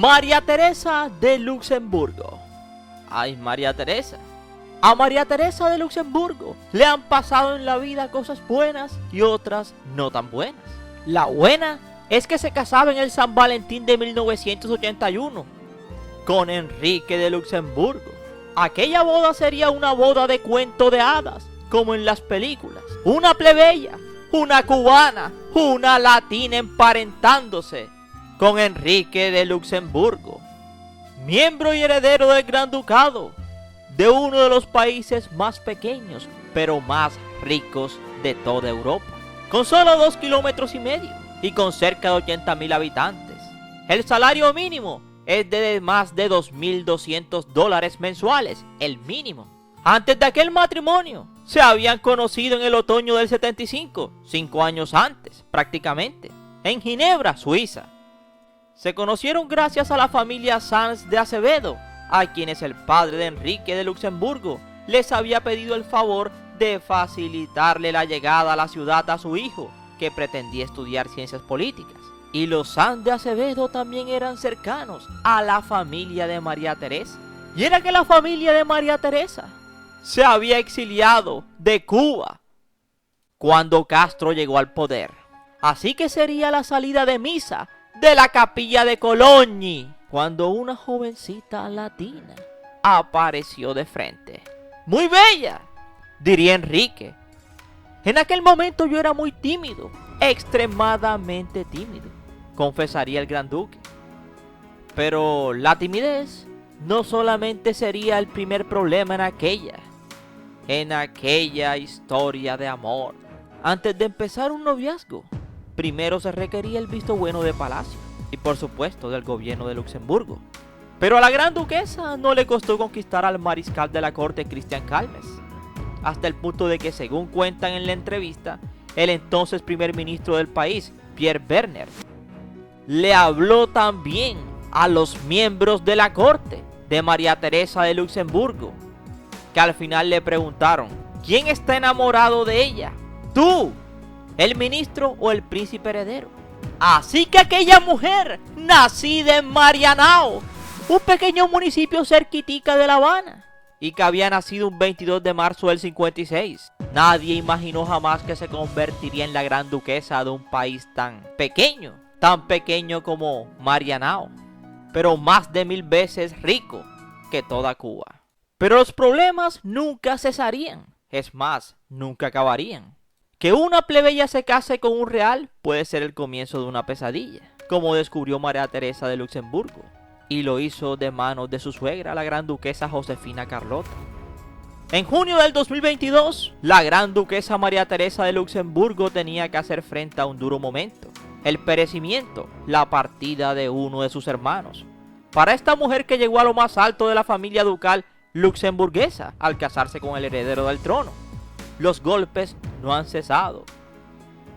María Teresa de Luxemburgo. Ay, María Teresa. A María Teresa de Luxemburgo le han pasado en la vida cosas buenas y otras no tan buenas. La buena es que se casaba en el San Valentín de 1981 con Enrique de Luxemburgo. Aquella boda sería una boda de cuento de hadas, como en las películas. Una plebeya, una cubana, una latina emparentándose con Enrique de Luxemburgo, miembro y heredero del Gran Ducado de uno de los países más pequeños pero más ricos de toda Europa, con solo 2,5 kilómetros y con cerca de 80,000 habitantes. El salario mínimo es de más de $2,200 mensuales, el mínimo. Antes de aquel matrimonio, se habían conocido en el otoño del 75, 5 años antes, prácticamente, en Ginebra, Suiza. Se conocieron gracias a la familia Sanz de Acevedo, a quienes el padre de Enrique de Luxemburgo les había pedido el favor de facilitarle la llegada a la ciudad a su hijo, que pretendía estudiar ciencias políticas. Y los Sanz de Acevedo también eran cercanos a la familia de María Teresa. Y era que la familia de María Teresa se había exiliado de Cuba cuando Castro llegó al poder. Así que sería la salida de misa de la capilla de Cologne cuando una jovencita latina apareció de frente. Muy bella, diría Enrique. En aquel momento yo era muy tímido, extremadamente tímido, confesaría el gran duque. Pero la timidez no solamente sería el primer problema en aquella historia de amor. Antes de empezar un noviazgo, primero se requería el visto bueno de Palacio y por supuesto del gobierno de Luxemburgo. Pero a la gran duquesa no le costó conquistar al mariscal de la corte Christian Calmes, hasta el punto de que, según cuentan en la entrevista, el entonces primer ministro del país, Pierre Berner, le habló también a los miembros de la corte de María Teresa de Luxemburgo, que al final le preguntaron: ¿quién está enamorado de ella? ¿Tú, el ministro o el príncipe heredero? Así que aquella mujer, nacida en Marianao, un pequeño municipio cerquitica de La Habana, y que había nacido un 22 de marzo del 56, nadie imaginó jamás que se convertiría en la gran duquesa de un país tan pequeño como Marianao, pero más de 1000 veces rico que toda Cuba. Pero los problemas nunca cesarían, es más, nunca acabarían. Que una plebeya se case con un real puede ser el comienzo de una pesadilla, como descubrió María Teresa de Luxemburgo, y lo hizo de manos de su suegra, la gran duquesa Josefina Carlota. En junio del 2022, la gran duquesa María Teresa de Luxemburgo tenía que hacer frente a un duro momento: el perecimiento, la partida de uno de sus hermanos. Para esta mujer, que llegó a lo más alto de la familia ducal luxemburguesa al casarse con el heredero del trono, los golpes no han cesado.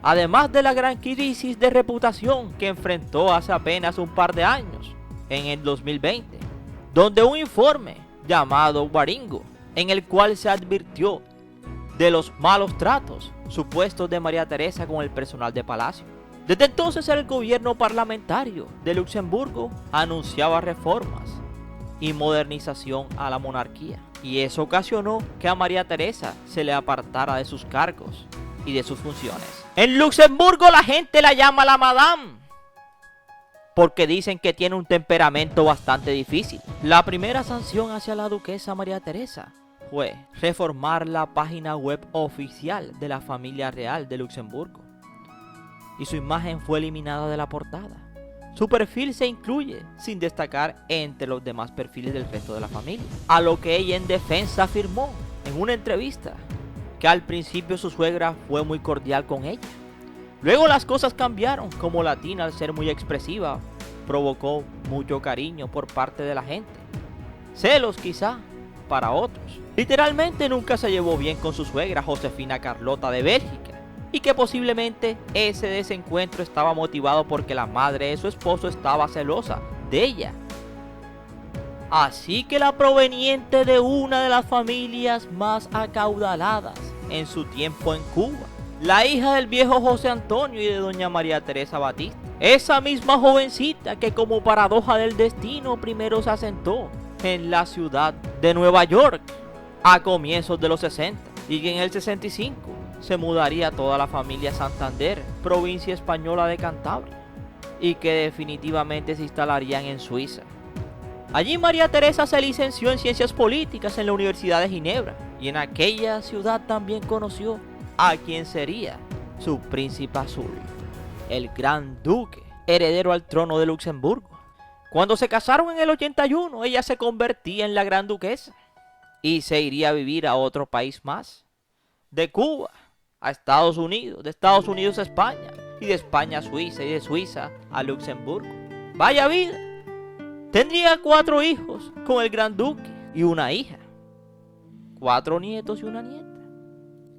Además de la gran crisis de reputación que enfrentó hace apenas un par de años, en el 2020, donde un informe llamado Waringo, en el cual se advirtió de los malos tratos supuestos de María Teresa con el personal de Palacio. Desde entonces el gobierno parlamentario de Luxemburgo anunciaba reformas y modernización a la monarquía, y eso ocasionó que a María Teresa se le apartara de sus cargos y de sus funciones. En Luxemburgo la gente la llama la Madame, porque dicen que tiene un temperamento bastante difícil. La primera sanción hacia la duquesa María Teresa fue reformar la página web oficial de la familia real de Luxemburgo, y su imagen fue eliminada de la portada. Su perfil se incluye sin destacar entre los demás perfiles del resto de la familia, a lo que ella en defensa afirmó en una entrevista que al principio su suegra fue muy cordial con ella. Luego las cosas cambiaron, como latina, al ser muy expresiva, provocó mucho cariño por parte de la gente, celos quizá para otros. Literalmente nunca se llevó bien con su suegra Josefina Carlota de Bélgica, y que posiblemente ese desencuentro estaba motivado porque la madre de su esposo estaba celosa de ella. Así que la proveniente de una de las familias más acaudaladas en su tiempo en Cuba, la hija del viejo José Antonio y de doña María Teresa Batista, Esa misma jovencita que como paradoja del destino primero se asentó en la ciudad de Nueva York a comienzos de los 60 y que en el 65 se mudaría toda la familia a Santander, provincia española de Cantabria, y que definitivamente se instalarían en Suiza. Allí María Teresa se licenció en Ciencias Políticas en la Universidad de Ginebra y en aquella ciudad también conoció a quien sería su príncipe azul, el Gran Duque, heredero al trono de Luxemburgo. Cuando se casaron en el 81, ella se convertía en la Gran Duquesa y se iría a vivir a otro país más, de Cuba a Estados Unidos, de Estados Unidos a España, y de España a Suiza, y de Suiza a Luxemburgo. ¡Vaya vida! Tendría 4 hijos con el Gran Duque y una hija, 4 nietos y una nieta.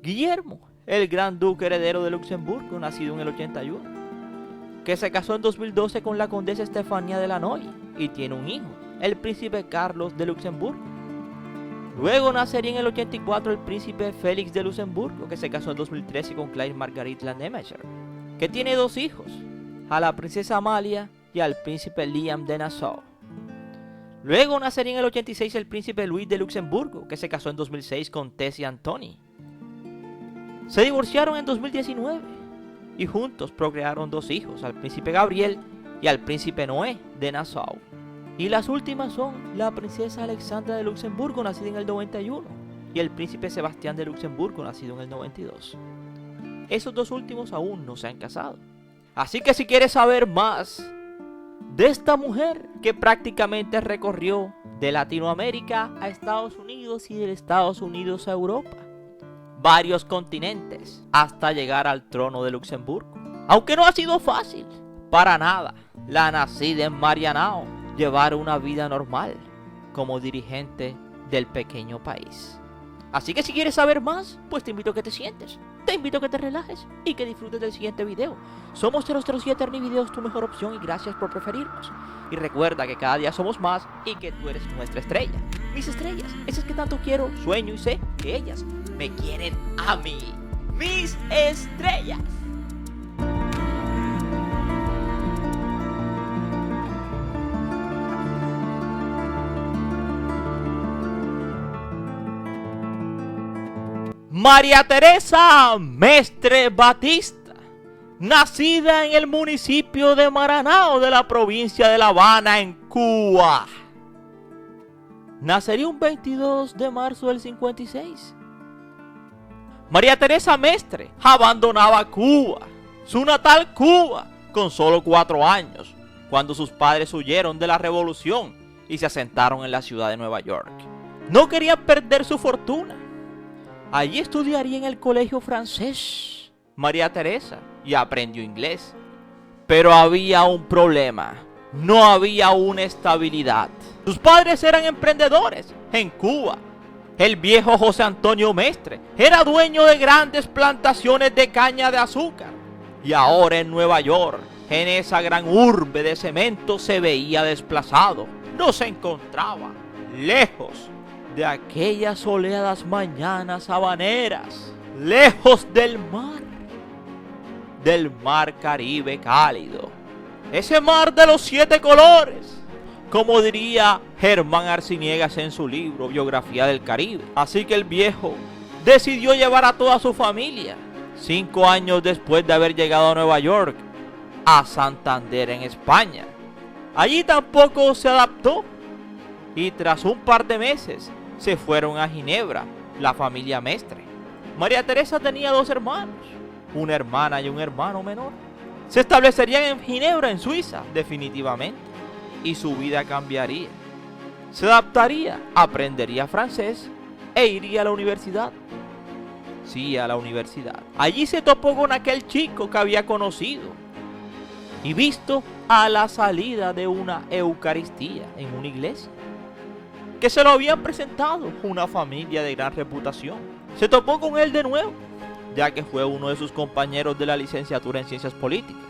Guillermo, el Gran Duque heredero de Luxemburgo, nacido en el 81, que se casó en 2012 con la condesa Estefanía de Lannoy y tiene un hijo, el príncipe Carlos de Luxemburgo. Luego nacería en el 84 el príncipe Félix de Luxemburgo, que se casó en 2013 con Claire Marguerite Landemacher, que tiene 2 hijos, a la princesa Amalia y al príncipe Liam de Nassau. Luego nacería en el 86 el príncipe Luis de Luxemburgo, que se casó en 2006 con Tessie Antoni. Se divorciaron en 2019 y juntos procrearon 2 hijos, al príncipe Gabriel y al príncipe Noé de Nassau. Y las últimas son la princesa Alexandra de Luxemburgo, nacida en el 91, y el príncipe Sebastián de Luxemburgo, nacido en el 92. Esos 2 últimos aún no se han casado. Así que si quieres saber más de esta mujer que prácticamente recorrió de Latinoamérica a Estados Unidos y de Estados Unidos a Europa, varios continentes, hasta llegar al trono de Luxemburgo. Aunque no ha sido fácil, para nada, la nacida en Marianao, llevar una vida normal como dirigente del pequeño país. Así que si quieres saber más, pues te invito a que te sientes, te invito a que te relajes y que disfrutes del siguiente video. Somos 007 Arnivideos, tu mejor opción, y gracias por preferirnos. Y recuerda que cada día somos más y que tú eres nuestra estrella. Mis estrellas, esas que tanto quiero, sueño y sé que ellas me quieren a mí. Mis estrellas. María Teresa Mestre Batista, nacida en el municipio de Maranao de la provincia de La Habana, en Cuba. Nacería un 22 de marzo del 56. María Teresa Mestre abandonaba Cuba, su natal Cuba, con solo 4 años, cuando sus padres huyeron de la revolución y se asentaron en la ciudad de Nueva York. No quería perder su fortuna. Allí estudiaría en el colegio francés María Teresa y aprendió inglés. Pero había un problema, no había una estabilidad. Sus padres eran emprendedores en Cuba. El viejo José Antonio Mestre era dueño de grandes plantaciones de caña de azúcar. Y ahora en Nueva York, en esa gran urbe de cemento, se veía desplazado. No se encontraba lejos de aquellas soleadas mañanas habaneras, lejos del mar Caribe cálido, ese mar de los 7 colores, como diría Germán Arciniegas en su libro Biografía del Caribe. Así que el viejo decidió llevar a toda su familia, 5 años después de haber llegado a Nueva York, a Santander en España. Allí tampoco se adaptó y tras un par de meses se fueron a Ginebra, la familia Mestre. María Teresa tenía 2 hermanos, una hermana y un hermano menor. Se establecerían en Ginebra, en Suiza, definitivamente, y su vida cambiaría. Se adaptaría, aprendería francés e iría a la universidad. Sí, a la universidad. Allí se topó con aquel chico que había conocido y visto a la salida de una eucaristía en una iglesia, que se lo habían presentado una familia de gran reputación. Se topó con él de nuevo, ya que fue uno de sus compañeros de la licenciatura en Ciencias Políticas.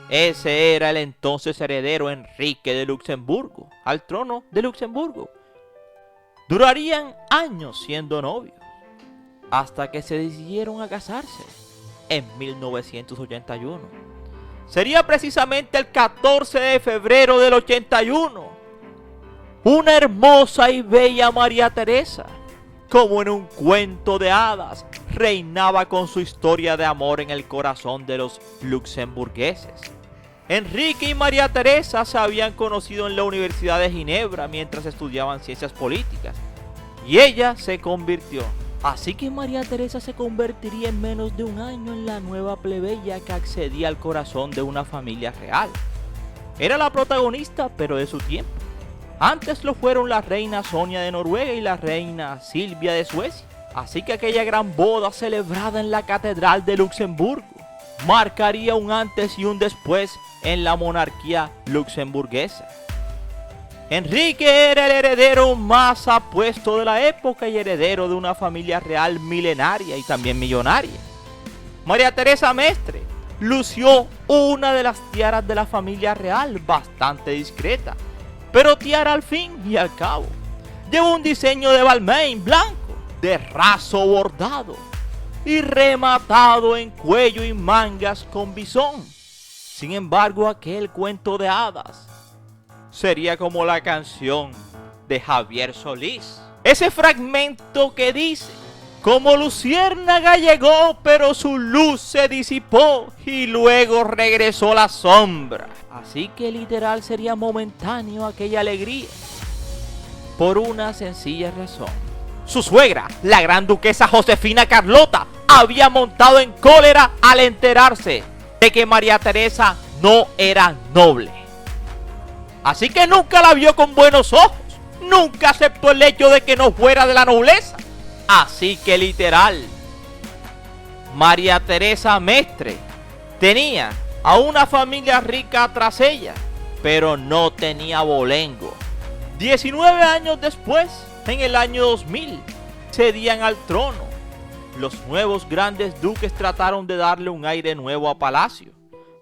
Ese era el entonces heredero Enrique de Luxemburgo, al trono de Luxemburgo. Durarían años siendo novios, hasta que se decidieron a casarse en 1981. sería precisamente el 14 de febrero del 81. Una hermosa y bella María Teresa, como en un cuento de hadas, reinaba con su historia de amor en el corazón de los luxemburgueses. Enrique y María Teresa se habían conocido en la Universidad de Ginebra mientras estudiaban ciencias políticas, y ella se convirtió. Así que María Teresa se convertiría en menos de un año en la nueva plebeya que accedía al corazón de una familia real. Era la protagonista, pero de su tiempo. Antes lo fueron la reina Sonia de Noruega y la reina Silvia de Suecia. Así que aquella gran boda celebrada en la Catedral de Luxemburgo marcaría un antes y un después en la monarquía luxemburguesa. Enrique era el heredero más apuesto de la época y heredero de una familia real milenaria y también millonaria. María Teresa Mestre lució una de las tiaras de la familia real bastante discreta, pero tiara al fin y al cabo. Lleva un diseño de Balmain blanco, de raso bordado y rematado en cuello y mangas con bisón. Sin embargo, aquel cuento de hadas sería como la canción de Javier Solís. Ese fragmento que dice: como luciérnaga llegó, pero su luz se disipó y luego regresó la sombra. Así que literal sería momentáneo aquella alegría, por una sencilla razón. Su suegra, la gran duquesa Josefina Carlota, había montado en cólera al enterarse de que María Teresa no era noble. Así que nunca la vio con buenos ojos, nunca aceptó el hecho de que no fuera de la nobleza. Así que literal, María Teresa Mestre tenía a una familia rica tras ella, pero no tenía bolengo. 19 años después, en el año 2000, cedían al trono. Los nuevos grandes duques trataron de darle un aire nuevo a palacio.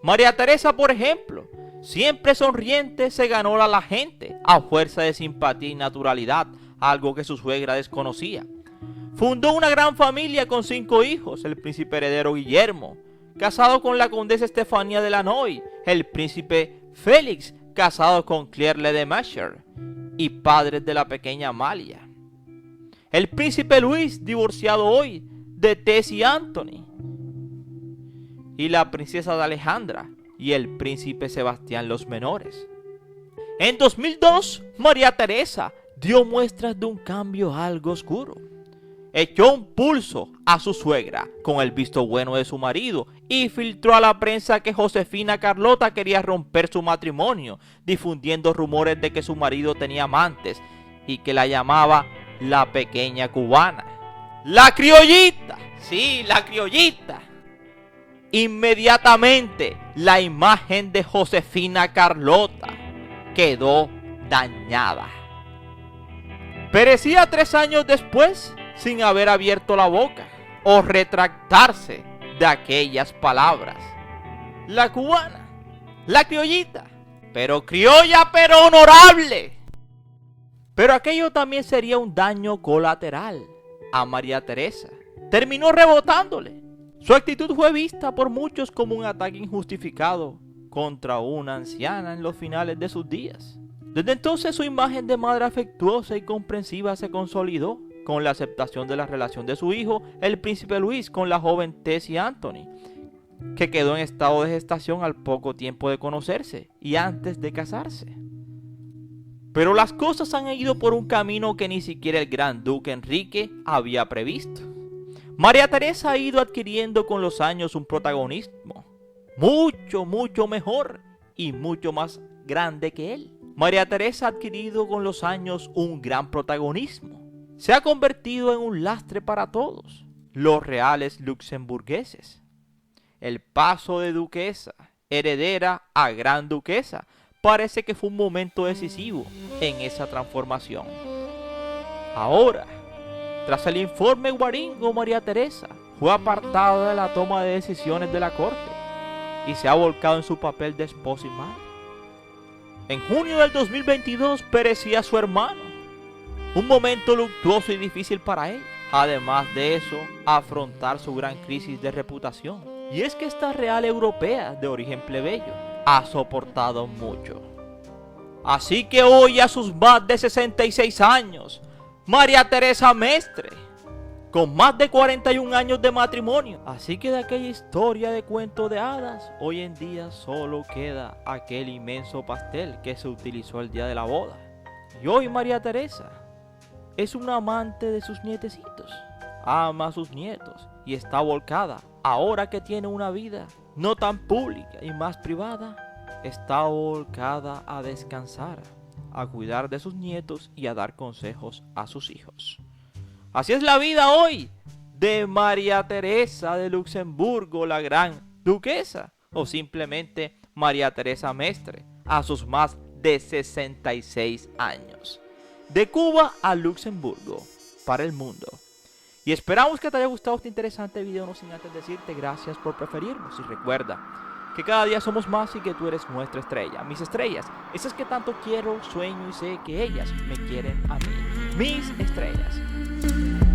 María Teresa, por ejemplo, siempre sonriente, se ganó a la gente a fuerza de simpatía y naturalidad, algo que su suegra desconocía. Fundó una gran familia con 5 hijos: el príncipe heredero Guillermo, casado con la condesa Estefanía de Lannoy; el príncipe Félix, casado con Claire Le de Macher y padres de la pequeña Amalia; el príncipe Luis, divorciado hoy, de Tessie Anthony; y la princesa de Alejandra y el príncipe Sebastián los menores. En 2002, María Teresa dio muestras de un cambio algo oscuro. Echó un pulso a su suegra con el visto bueno de su marido y filtró a la prensa que Josefina Carlota quería romper su matrimonio, difundiendo rumores de que su marido tenía amantes y que la llamaba la pequeña cubana. ¡La criollita! Sí, la criollita. Inmediatamente la imagen de Josefina Carlota quedó dañada. Perecía 3 años después sin haber abierto la boca o retractarse de aquellas palabras. La cubana, la criollita, pero criolla pero honorable. Pero aquello también sería un daño colateral a María Teresa. Terminó rebotándole. Su actitud fue vista por muchos como un ataque injustificado contra una anciana en los finales de sus días. Desde entonces su imagen de madre afectuosa y comprensiva se consolidó con la aceptación de la relación de su hijo, el príncipe Luis, con la joven Tessie Anthony, que quedó en estado de gestación al poco tiempo de conocerse y antes de casarse. Pero las cosas han ido por un camino que ni siquiera el gran duque Enrique había previsto. María Teresa ha ido adquiriendo con los años un protagonismo mucho mejor y mucho más grande que él. María Teresa ha adquirido con los años un gran protagonismo. Se ha convertido en un lastre para todos los reales luxemburgueses. El paso de duquesa, heredera a gran duquesa, parece que fue un momento decisivo en esa transformación. Ahora, tras el informe Guaringo, María Teresa fue apartada de la toma de decisiones de la corte y se ha volcado en su papel de esposa y madre. En junio del 2022 perecía su hermano, un momento luctuoso y difícil para él. Además de eso, afrontar su gran crisis de reputación. Y es que esta real europea de origen plebeyo ha soportado mucho. Así que hoy, a sus más de 66 años, María Teresa Mestre, con más de 41 años de matrimonio. Así que de aquella historia de cuento de hadas, hoy en día solo queda aquel inmenso pastel que se utilizó el día de la boda. Y hoy María Teresa es una amante de sus nietecitos, ama a sus nietos y está volcada, ahora que tiene una vida no tan pública y más privada, está volcada a descansar, a cuidar de sus nietos y a dar consejos a sus hijos. Así es la vida hoy de María Teresa de Luxemburgo, la gran duquesa, o simplemente María Teresa Mestre, a sus más de 66 años. De Cuba a Luxemburgo, para el mundo. Y esperamos que te haya gustado este interesante video, no sin antes decirte gracias por preferirnos. Y recuerda que cada día somos más y que tú eres nuestra estrella. Mis estrellas, esas que tanto quiero, sueño y sé que ellas me quieren a mí. Mis estrellas.